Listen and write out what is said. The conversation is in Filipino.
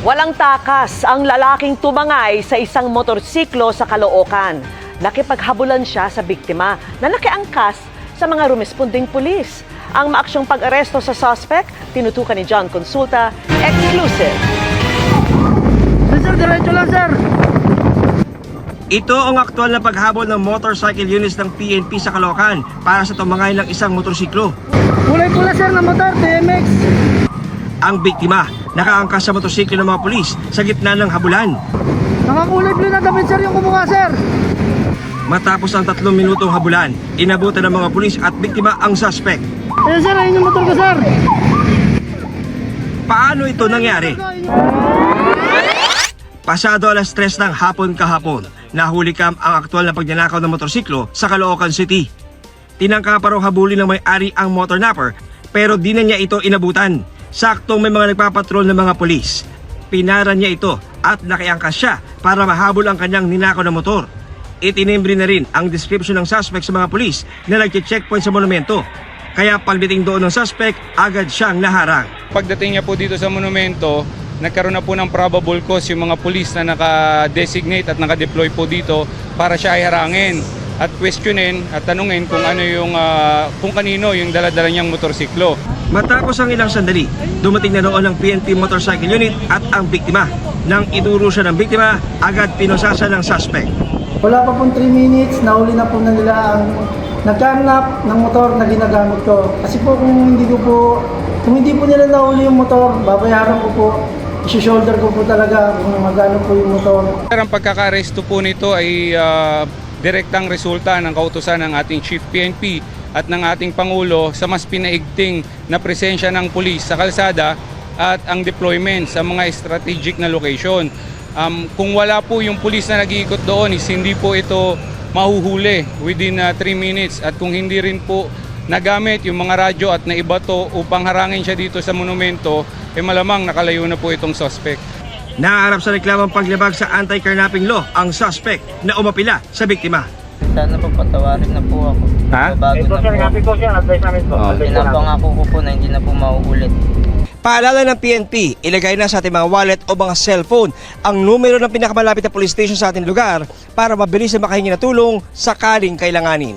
Walang takas ang lalaking tumangay sa isang motorsiklo sa Caloocan. Nakipaghabulan siya sa biktima na nakiangkas sa mga rumesponding pulis. Ang maaksyong pag-aresto sa suspect, tinutukan ni John Consulta, exclusive. Sir, diretso lang, sir. Ito ang aktual na paghabol ng motorcycle units ng PNP sa Caloocan para sa tumangay ng isang motorsiklo. Kulay pula, sir, na motor, TMX. Ang biktima, nakaangkas sa motorsiklo ng mga pulis sa gitna ng habulan. Nakakulay blue na damit, sir, yung kumuha, sir. Matapos ang 3 minutong habulan, inabutan ng mga pulis at biktima ang suspect. Ayun, sir, ayun yung motor ko, sir. Paano ito nangyari? Pasado alas 3 ng hapon kahapon, nahuli kam ang aktual na pagnanakaw ng motorsiklo sa Caloocan City. Tinangka pa raw habulin ng may-ari ang motor napper pero di na niya ito inabutan. Saktong may mga nagpapatrol ng mga pulis. Pinara niya ito at nakiangkas siya para mahabol ang kanyang ninakaw na motor. Itinimbre na rin ang description ng suspect sa mga pulis na nagche-checkpoint sa monumento. Kaya pagdating doon ng suspect, agad siyang naharang. Pagdating niya po dito sa monumento, nagkaroon na po ng probable cause yung mga pulis na naka-designate at naka-deploy po dito para siya ay harangin at questionin at tanungin kung ano yung kung kanino yung dala-dala niyang motorsiklo. Matapos ang ilang sandali, dumating na noon ang PNP Motorcycle Unit at ang biktima. Nang ituro siya ng biktima, agad pinusasa ng suspect. Wala pa pong 3 minutes, nahuli na po na nila ang nagkarnap ng motor na ginagamit ko. Kasi po kung hindi po nila nahuli yung motor, babayaran ko po. I-shoulder ko po talaga kung magano po yung motor. Ang pagkaka-aresto po nito ay direktang resulta ng kautusan ng ating Chief PNP at ng ating Pangulo sa mas pinaigting na presensya ng pulis sa kalsada at ang deployment sa mga strategic na location. Kung wala po yung pulis na nag-iikot doon, hindi po ito mahuhuli within 3 minutes at kung hindi rin po nagamit yung mga radyo at naibato upang harangin siya dito sa monumento, malamang nakalayo na po itong suspect. Naharap sa reklamang paglabag sa anti-carnapping law ang suspect na umapila sa biktima. Sana po patawarin na po ako. Ha? Bago na po. Pinapangako ko po na hindi na po mauulit. Paalala ng PNP, ilagay na sa ating mga wallet o mga cellphone ang numero ng pinakamalapit na police station sa ating lugar para mabilis na makahingi na tulong sakaling kailanganin.